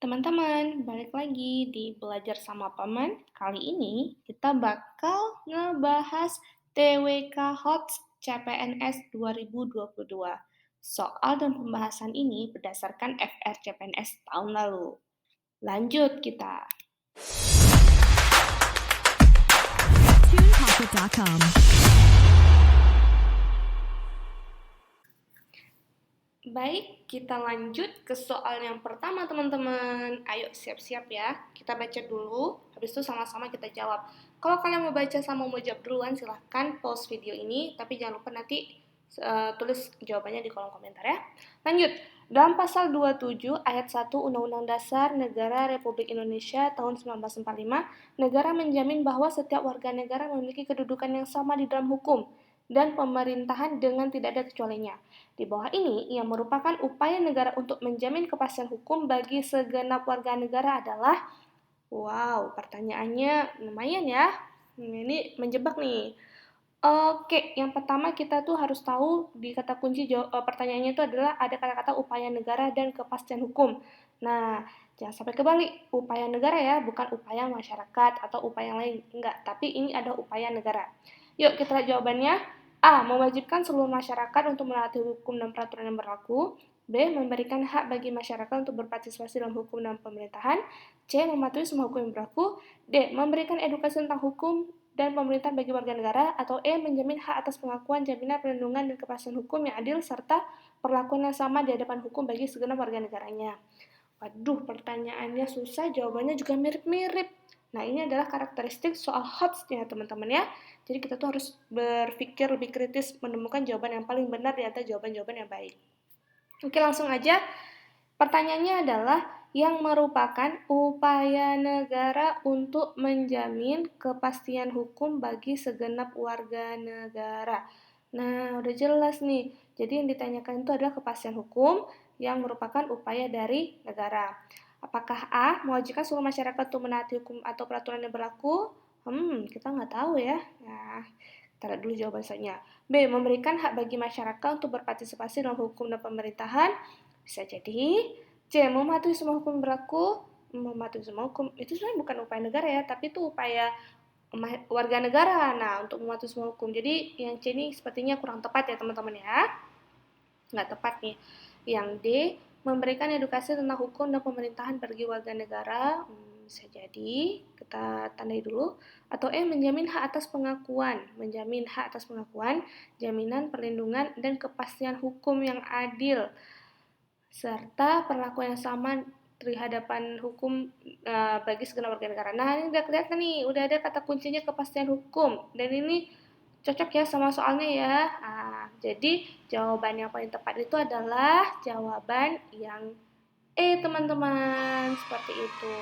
Teman-teman, balik lagi di Belajar Sama Paman. Kali ini kita bakal ngebahas TWK HOTS CPNS 2022. Soal dan pembahasan ini berdasarkan FR CPNS tahun lalu. Lanjut kita. TunePocket.com. Baik, kita lanjut ke soal yang pertama teman-teman. Ayo siap-siap ya. Kita baca dulu, habis itu sama-sama kita jawab. Kalau kalian mau baca sama mau jawab duluan, silahkan pause video ini. Tapi jangan lupa nanti tulis jawabannya di kolom komentar ya. Lanjut, dalam pasal 27 ayat 1 Undang-Undang Dasar Negara Republik Indonesia tahun 1945, negara menjamin bahwa setiap warga negara memiliki kedudukan yang sama di dalam hukum dan pemerintahan dengan tidak ada kecualinya. Di bawah ini, yang merupakan upaya negara untuk menjamin kepastian hukum bagi segenap warga negara adalah, wow, pertanyaannya lumayan ya. Ini menjebak nih. Oke, yang pertama kita tuh harus tahu di kata kunci pertanyaannya itu adalah ada kata-kata upaya negara dan kepastian hukum. Nah, jangan sampai kebalik. Upaya negara ya, bukan upaya masyarakat atau upaya yang lain. Enggak, tapi ini ada upaya negara. Yuk kita lihat jawabannya. A. Mewajibkan seluruh masyarakat untuk menaati hukum dan peraturan yang berlaku. B. Memberikan hak bagi masyarakat untuk berpartisipasi dalam hukum dan pemerintahan. C. Mematuhi semua hukum yang berlaku. D. Memberikan edukasi tentang hukum dan pemerintahan bagi warga negara. Atau E. Menjamin hak atas pengakuan, jaminan, perlindungan, dan kepastian hukum yang adil serta perlakuan yang sama di hadapan hukum bagi segenap warga negaranya. Waduh, pertanyaannya susah, jawabannya juga mirip-mirip. Nah, ini adalah karakteristik soal HOTS-nya, teman-teman ya. Jadi kita tuh harus berpikir lebih kritis, menemukan jawaban yang paling benar di antara jawaban-jawaban yang baik. Oke, langsung aja. Pertanyaannya adalah yang merupakan upaya negara untuk menjamin kepastian hukum bagi segenap warga negara. Nah, udah jelas nih. Jadi yang ditanyakan itu adalah kepastian hukum yang merupakan upaya dari negara. Apakah A. Mewajibkan seluruh masyarakat untuk menaati hukum atau peraturan yang berlaku? Kita nggak tahu ya. Nah, kita lihat dulu jawaban selanjutnya. B. Memberikan hak bagi masyarakat untuk berpartisipasi dalam hukum dan pemerintahan? Bisa jadi. C. Mematuhi semua hukum berlaku? Mematuhi semua hukum itu sebenarnya bukan upaya negara ya, tapi itu upaya warga negara. Nah, untuk mematuhi semua hukum. Jadi yang C ini sepertinya kurang tepat ya teman-teman ya. Nggak tepat nih. Yang D, memberikan edukasi tentang hukum dan pemerintahan bagi warga negara. Bisa jadi, kita tandai dulu. Atau E, menjamin hak atas pengakuan. Menjamin hak atas pengakuan, jaminan, perlindungan, dan kepastian hukum yang adil. Serta perlakuan yang sama di hadapan hukum bagi segenap warga negara. Nah, ini udah kelihatan nih, udah ada kata kuncinya kepastian hukum. Dan ini cocok ya sama soalnya ya. Nah, jadi jawaban yang paling tepat itu adalah jawaban yang E, teman-teman. Seperti itu.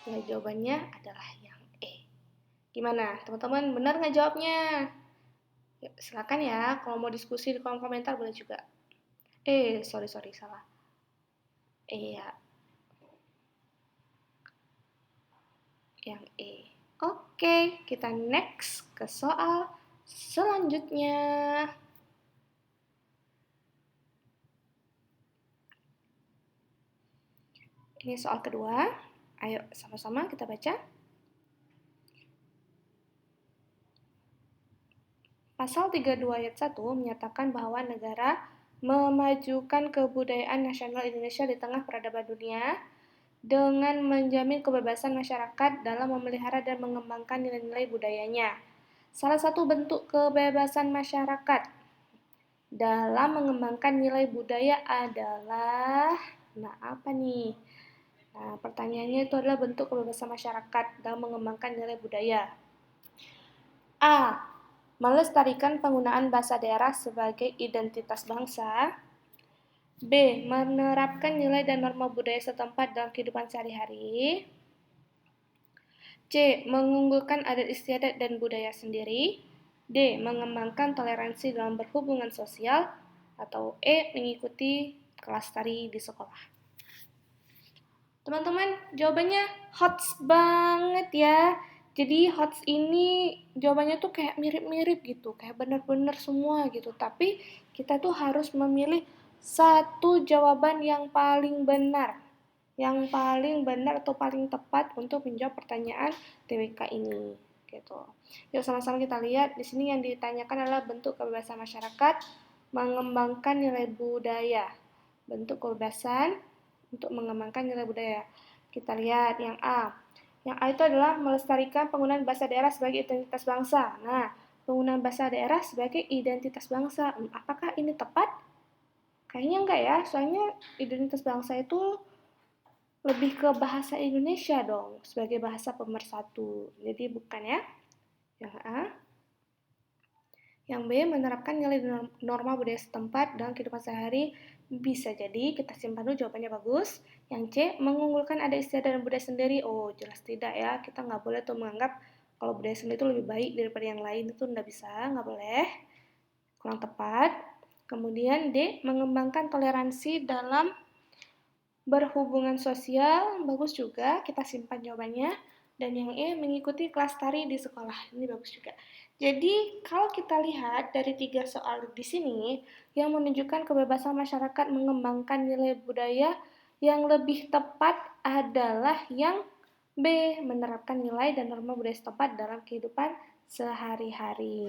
Ya, jawabannya adalah yang E. Gimana? Teman-teman benar nggak jawabnya? Ya, silakan ya. Kalau mau diskusi di kolom komentar boleh juga. Sorry, salah. Iya, yang E. Oke, kita next ke soal selanjutnya. Ini soal kedua. Ayo sama-sama kita baca. Pasal 32 ayat 1 menyatakan bahwa negara memajukan kebudayaan nasional Indonesia di tengah peradaban dunia dengan menjamin kebebasan masyarakat dalam memelihara dan mengembangkan nilai-nilai budayanya. Salah satu bentuk kebebasan masyarakat dalam mengembangkan nilai budaya adalah, nah apa nih? Nah, pertanyaannya itu adalah bentuk kebebasan masyarakat dalam mengembangkan nilai budaya. A. Melestarikan penggunaan bahasa daerah sebagai identitas bangsa. B. Menerapkan nilai dan norma budaya setempat dalam kehidupan sehari-hari. C. Mengunggulkan adat istiadat dan budaya sendiri. D. Mengembangkan toleransi dalam berhubungan sosial. Atau E. Mengikuti kelas tari di sekolah. Teman-teman, jawabannya HOTS banget ya. Jadi HOTS ini jawabannya tuh kayak mirip-mirip gitu, kayak benar-benar semua gitu. Tapi kita tuh harus memilih satu jawaban yang paling benar. Yang paling benar atau paling tepat untuk menjawab pertanyaan TWK ini. Gitu. Yuk sama-sama kita lihat. Di sini yang ditanyakan adalah bentuk kebebasan masyarakat mengembangkan nilai budaya. Bentuk kebebasan untuk mengembangkan nilai budaya. Kita lihat yang A. Yang A itu adalah melestarikan penggunaan bahasa daerah sebagai identitas bangsa. Nah, penggunaan bahasa daerah sebagai identitas bangsa. Apakah ini tepat? Kayaknya enggak ya, soalnya identitas bangsa itu lebih ke bahasa Indonesia dong, sebagai bahasa pemersatu. Jadi bukan ya. Yang A. Yang B, menerapkan nilai norma budaya setempat dalam kehidupan sehari. Bisa jadi, kita simpan dulu jawabannya bagus. Yang C, mengunggulkan ada istiadat dan budaya sendiri. Oh, jelas tidak ya. Kita nggak boleh tuh menganggap kalau budaya sendiri itu lebih baik daripada yang lain. Itu nggak bisa, nggak boleh. Kurang tepat. Kemudian D, mengembangkan toleransi dalam berhubungan sosial. Bagus juga, kita simpan jawabannya. Dan yang E, mengikuti kelas tari di sekolah. Ini bagus juga. Jadi, kalau kita lihat dari 3 soal di sini, yang menunjukkan kebebasan masyarakat mengembangkan nilai budaya, yang lebih tepat adalah yang B, menerapkan nilai dan norma budaya setempat dalam kehidupan sehari-hari.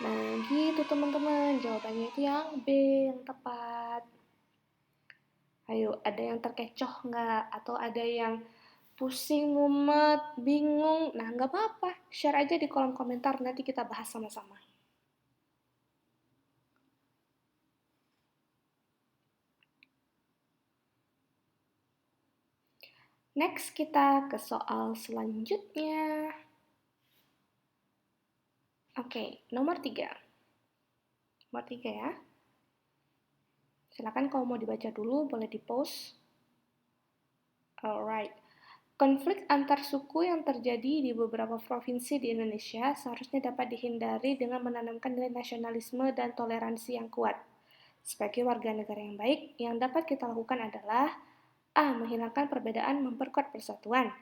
Nah, gitu teman-teman. Jawabannya itu yang B, yang tepat. Ayo, ada yang terkecoh nggak? Atau ada yang pusing, mumet, bingung? Nah, nggak apa-apa. Share aja di kolom komentar, nanti kita bahas sama-sama. Next, kita ke soal selanjutnya. Oke, nomor 3. Nomor 3 ya. Silakan kalau mau dibaca dulu, boleh di-pause. Alright. Konflik antar suku yang terjadi di beberapa provinsi di Indonesia seharusnya dapat dihindari dengan menanamkan nilai nasionalisme dan toleransi yang kuat. Sebagai warga negara yang baik, yang dapat kita lakukan adalah A. Menghilangkan perbedaan, memperkuat persatuan.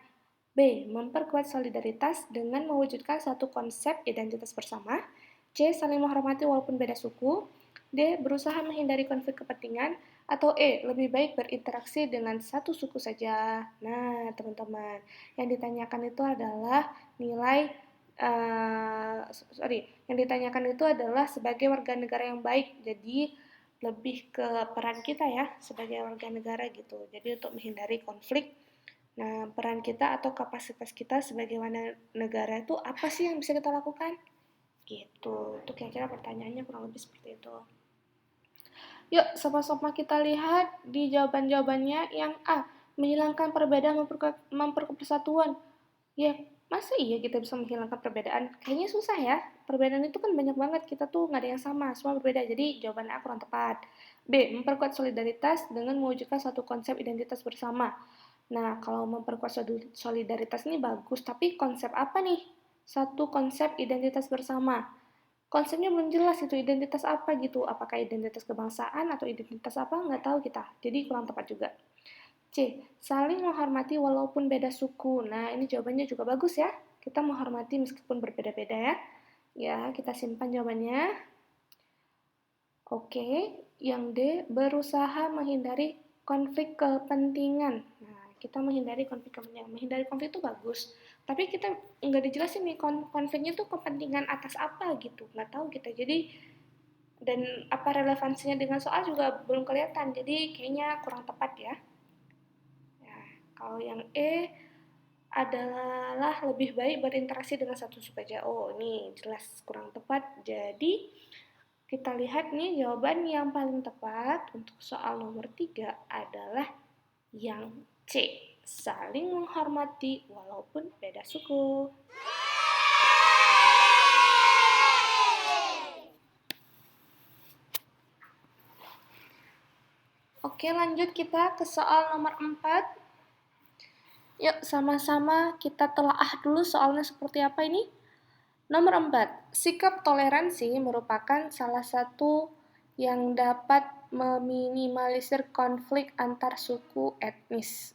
B. Memperkuat solidaritas dengan mewujudkan satu konsep identitas bersama. C. Saling menghormati walaupun beda suku. D. Berusaha menghindari konflik kepentingan. Atau E. Lebih baik berinteraksi dengan satu suku saja. Nah, teman-teman, yang ditanyakan itu adalah nilai yang ditanyakan itu adalah sebagai warga negara yang baik. Jadi lebih ke peran kita ya sebagai warga negara gitu. Jadi untuk menghindari konflik. Nah, peran kita atau kapasitas kita sebagai warga negara itu apa sih yang bisa kita lakukan? Gitu. Itu kira-kira pertanyaannya kurang lebih seperti itu. Yuk, sama-sama kita lihat di jawaban-jawabannya. Yang A, menghilangkan perbedaan, memperkuat persatuan. Ya, masa iya kita bisa menghilangkan perbedaan? Kayaknya susah ya. Perbedaan itu kan banyak banget, kita tuh nggak ada yang sama, semua berbeda. Jadi jawaban A kurang tepat. B, memperkuat solidaritas dengan mewujudkan satu konsep identitas bersama. Nah, kalau memperkuat solidaritas ini bagus, tapi konsep apa nih? Satu konsep identitas bersama. Konsepnya belum jelas itu identitas apa gitu. Apakah identitas kebangsaan atau identitas apa? Nggak tahu kita. Jadi kurang tepat juga. C. Saling menghormati walaupun beda suku. Nah, ini jawabannya juga bagus ya. Kita menghormati meskipun berbeda-beda ya. Ya, kita simpan jawabannya. Oke, yang D. Berusaha menghindari konflik kepentingan. Nah, kita menghindari konflik kepentingan. Menghindari konflik itu bagus. Tapi kita nggak dijelasin nih konfliknya tuh kepentingan atas apa gitu. Nggak tahu kita. Jadi, dan apa relevansinya dengan soal juga belum kelihatan. Jadi, kayaknya kurang tepat ya. Kalau yang E adalah lebih baik berinteraksi dengan satu suku aja. Oh, ini jelas kurang tepat. Jadi, kita lihat nih jawaban yang paling tepat untuk soal nomor 3 adalah yang C. Saling menghormati walaupun beda suku. Oke, lanjut kita ke soal nomor 4. Yuk, sama-sama kita telaah dulu soalnya seperti apa ini. Nomor 4, sikap toleransi merupakan salah satu yang dapat meminimalisir konflik antar suku etnis.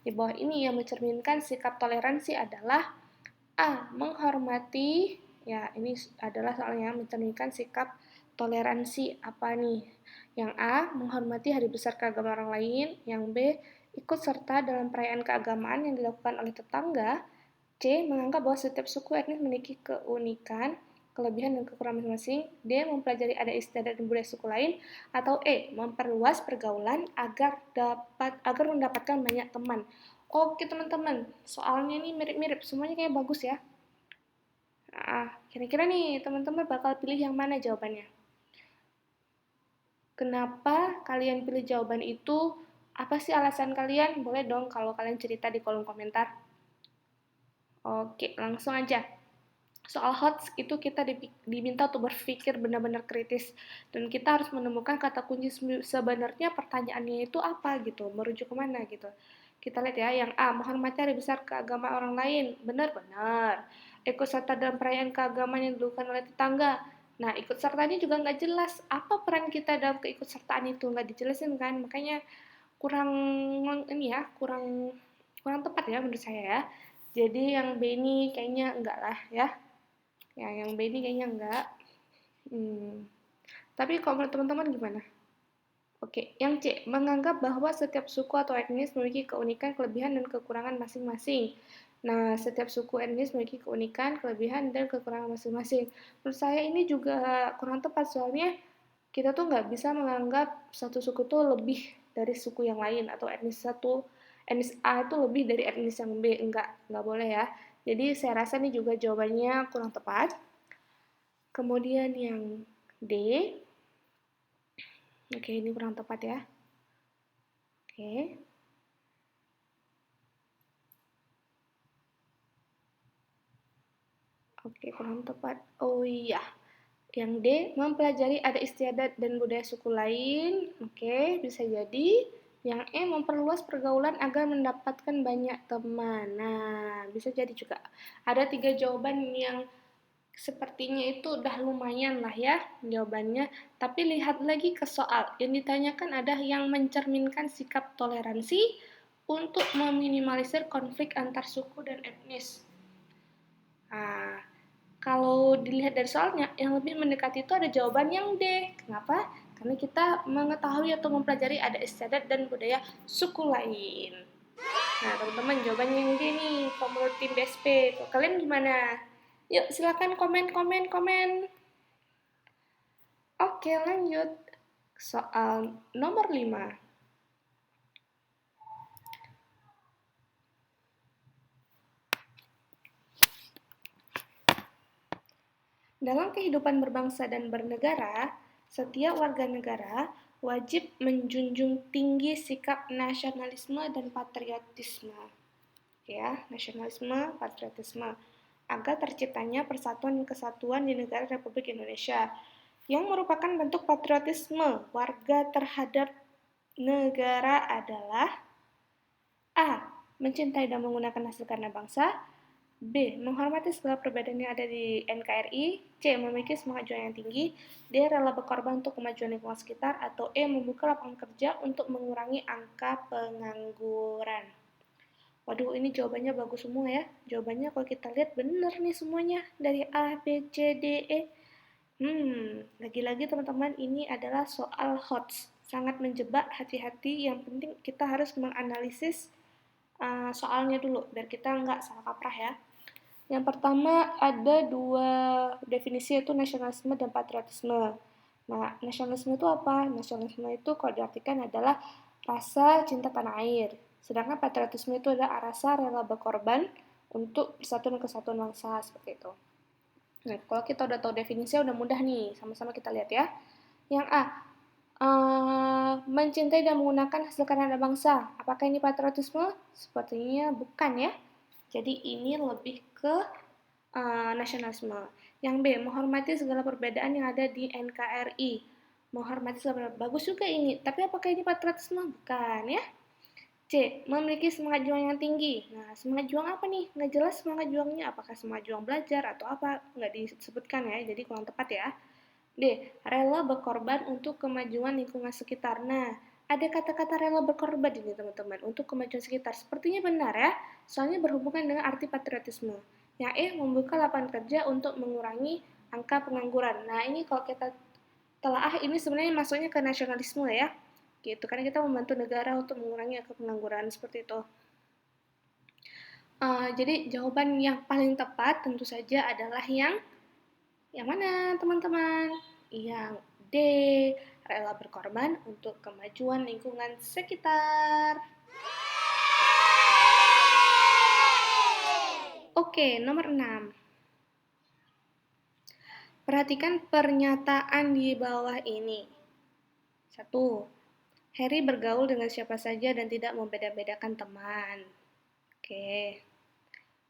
Di bawah ini yang mencerminkan sikap toleransi adalah A. Menghormati, ya ini adalah soalnya mencerminkan sikap toleransi apa nih? Yang A, menghormati hari besar keagamaan orang lain. Yang B, ikut serta dalam perayaan keagamaan yang dilakukan oleh tetangga. C, menganggap bahwa setiap suku etnis memiliki keunikan, kelebihan dan kekurangan masing-masing. D, mempelajari adat istiadat dan budaya suku lain. Atau E, memperluas pergaulan agar mendapatkan banyak teman. Oke teman-teman, soalnya ini mirip-mirip, semuanya kayak bagus ya. Kira-kira nih teman-teman bakal pilih yang mana jawabannya? Kenapa kalian pilih jawaban itu? Apa sih alasan kalian? Boleh dong kalau kalian cerita di kolom komentar. Oke, langsung aja. Soal HOTS itu kita diminta untuk berpikir benar-benar kritis. Dan kita harus menemukan kata kunci sebenarnya pertanyaannya itu apa gitu, merujuk kemana gitu. Kita lihat ya, yang A, menghormati hari besar keagamaan orang lain. Benar-benar. Ikut serta dalam perayaan keagamaan yang dilakukan oleh tetangga. Nah, ikut serta ini juga nggak jelas. Apa peran kita dalam keikutsertaan itu? Nggak dijelasin kan? Makanya kurang kurang tepat ya menurut saya ya. Jadi yang B ini kayaknya enggak lah ya. Yang B ini kayaknya enggak. Tapi kalau menurut teman-teman gimana? Oke, yang C, menganggap bahwa setiap suku atau etnis memiliki keunikan, kelebihan, dan kekurangan masing-masing. Nah, setiap suku etnis memiliki keunikan, kelebihan, dan kekurangan masing-masing. Menurut saya ini juga kurang tepat, soalnya kita tuh nggak bisa menganggap satu suku tuh lebih dari suku yang lain, atau etnis A itu lebih dari etnis yang B. Nggak boleh ya. Jadi saya rasa ini juga jawabannya kurang tepat. Kemudian yang D, oke, ini kurang tepat ya. Oke. Oke, kurang tepat. Oh iya. Yang D, mempelajari adat istiadat dan budaya suku lain. Oke, bisa jadi. Yang E, memperluas pergaulan agar mendapatkan banyak teman. Nah, bisa jadi juga. Ada 3 jawaban yang sepertinya itu udah lumayan lah ya jawabannya. Tapi lihat lagi ke soal. Yang ditanyakan ada yang mencerminkan sikap toleransi untuk meminimalisir konflik antar suku dan etnis. Nah, kalau dilihat dari soalnya, yang lebih mendekati itu ada jawaban yang D. Kenapa? Karena kita mengetahui atau mempelajari adat istiadat dan budaya suku lain. Nah, teman-teman, jawabannya yang D nih, kalau menurut tim BSP. Kalian gimana? Yuk, silakan komen. Oke, lanjut. Soal nomor 5. Dalam kehidupan berbangsa dan bernegara, setiap warga negara wajib menjunjung tinggi sikap nasionalisme dan patriotisme. Ya, nasionalisme, patriotisme, agar terciptanya persatuan dan kesatuan di negara Republik Indonesia, yang merupakan bentuk patriotisme warga terhadap negara adalah A. Mencintai dan menggunakan hasil karya bangsa. B. Menghormati segala perbedaan yang ada di NKRI. C. Memiliki semangat juang yang tinggi. D. Rela berkorban untuk kemajuan lingkungan sekitar. Atau E. Membuka lapangan kerja untuk mengurangi angka pengangguran. Waduh, ini jawabannya bagus semua ya. Jawabannya kalau kita lihat bener nih semuanya. Dari A, B, C, D, E. Lagi-lagi teman-teman, ini adalah soal HOTS. Sangat menjebak, hati-hati. Yang penting kita harus menganalisis soalnya dulu, biar kita nggak salah kaprah ya. Yang pertama ada 2 definisi, yaitu nasionalisme dan patriotisme. Nah, nasionalisme itu apa? Nasionalisme itu kalau diartikan adalah rasa cinta tanah air. Sedangkan patriotisme itu adalah rasa rela berkorban untuk persatuan dan kesatuan bangsa, seperti itu. Nah, kalau kita udah tahu definisinya udah mudah nih, sama-sama kita lihat ya. Yang A, mencintai dan menggunakan hasil karya anak bangsa. Apakah ini patriotisme? Sepertinya bukan ya. Jadi ini lebih ke nasionalisme. Yang B, menghormati segala perbedaan yang ada di NKRI. Menghormati segala perbedaan. Bagus juga ini. Tapi apakah ini patriotisme? Bukan ya. C, memiliki semangat juang yang tinggi. Nah, semangat juang apa nih? Nggak jelas semangat juangnya. Apakah semangat juang belajar atau apa? Nggak disebutkan ya, jadi kurang tepat ya. D, rela berkorban untuk kemajuan lingkungan sekitar. Nah, ada kata-kata rela berkorban ini teman-teman untuk kemajuan sekitar. Sepertinya benar ya, soalnya berhubungan dengan arti patriotisme. Yang E, membuka lapangan kerja untuk mengurangi angka pengangguran. Nah, ini kalau kita telaah ini sebenarnya masuknya ke nasionalisme ya, gitu. Karena kita membantu negara untuk mengurangi angka pengangguran seperti itu. Jadi jawaban yang paling tepat tentu saja adalah yang mana teman-teman? Yang D, rela berkorban untuk kemajuan lingkungan sekitar. Oke, nomor 6. Perhatikan pernyataan di bawah ini. 1. Harry bergaul dengan siapa saja dan tidak membeda-bedakan teman. Oke.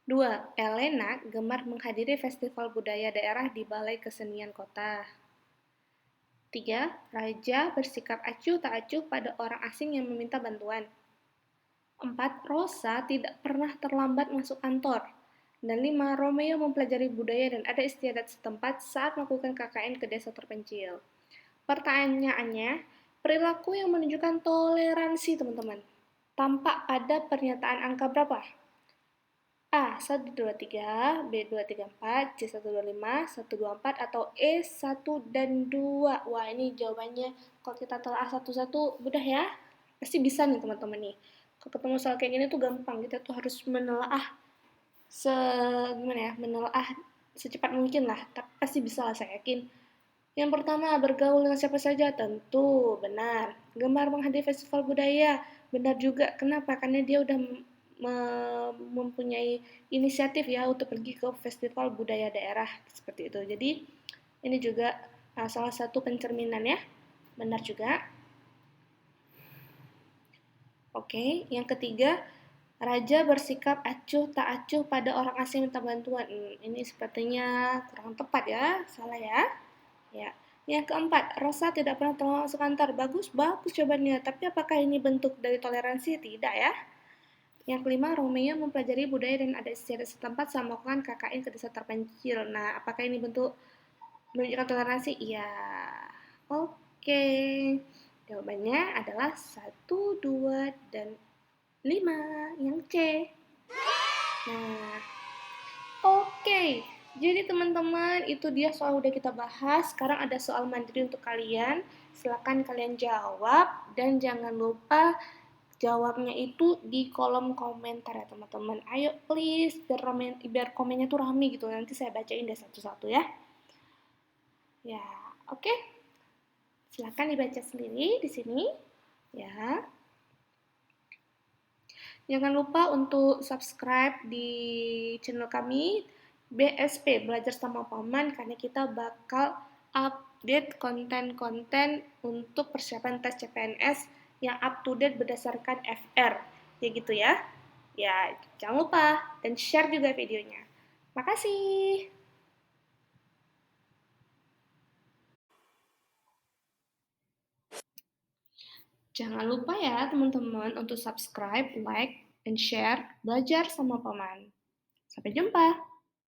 2. Elena gemar menghadiri festival budaya daerah di Balai Kesenian Kota. 3. Raja bersikap acuh tak acuh pada orang asing yang meminta bantuan. 4. Rosa tidak pernah terlambat masuk kantor. Dan 5. Romeo mempelajari budaya dan adat istiadat setempat saat melakukan KKN ke desa terpencil. Pertanyaannya, perilaku yang menunjukkan toleransi, teman-teman, tampak pada pernyataan angka berapa? A, 123, B, 234, C, 125, 124, atau E, 1 dan 2. Wah, ini jawabannya kalau kita telah satu-satu mudah ya. Pasti bisa nih teman-teman nih. Kalau ketemu soal kayak gini tuh gampang. Kita tuh harus menelaah menelaah secepat mungkin lah. Tapi pasti bisa lah, saya yakin. Yang pertama, bergaul dengan siapa saja, tentu benar. Gemar menghadiri festival budaya, benar juga. Kenapa? Karena dia udah mempunyai inisiatif ya untuk pergi ke festival budaya daerah seperti itu. Jadi ini juga salah satu pencerminan ya, benar juga. Oke, yang ketiga, raja bersikap acuh tak acuh pada orang asing minta bantuan. Ini sepertinya kurang tepat ya, salah ya. Ya. Yang keempat, Rosa tidak pernah terlalu masuk kantor. Bagus, bagus jawabannya. Tapi apakah ini bentuk dari toleransi? Tidak ya. Yang kelima, Romeo mempelajari budaya dan adat istiadat setempat saat melakukan KKN ke desa terpencil. Nah, apakah ini bentuk menunjukkan toleransi? Iya. Oke. Jawabannya adalah 1, 2, dan 5. Yang C. Nah, oke. Jadi teman-teman, itu dia soal udah kita bahas. Sekarang ada soal mandiri untuk kalian. Silakan kalian jawab dan jangan lupa jawabnya itu di kolom komentar ya teman-teman. Ayo please, biar komennya tuh rame gitu. Nanti saya bacain deh satu-satu ya. Ya, oke. Silakan dibaca sendiri di sini. Ya. Jangan lupa untuk subscribe di channel kami BSP, Belajar Sama Paman, karena kita bakal update konten-konten untuk persiapan tes CPNS yang up to date berdasarkan FR. Ya gitu ya. Ya, jangan lupa dan share juga videonya. Makasih. Jangan lupa ya teman-teman untuk subscribe, like, dan share Belajar Sama Paman. Sampai jumpa.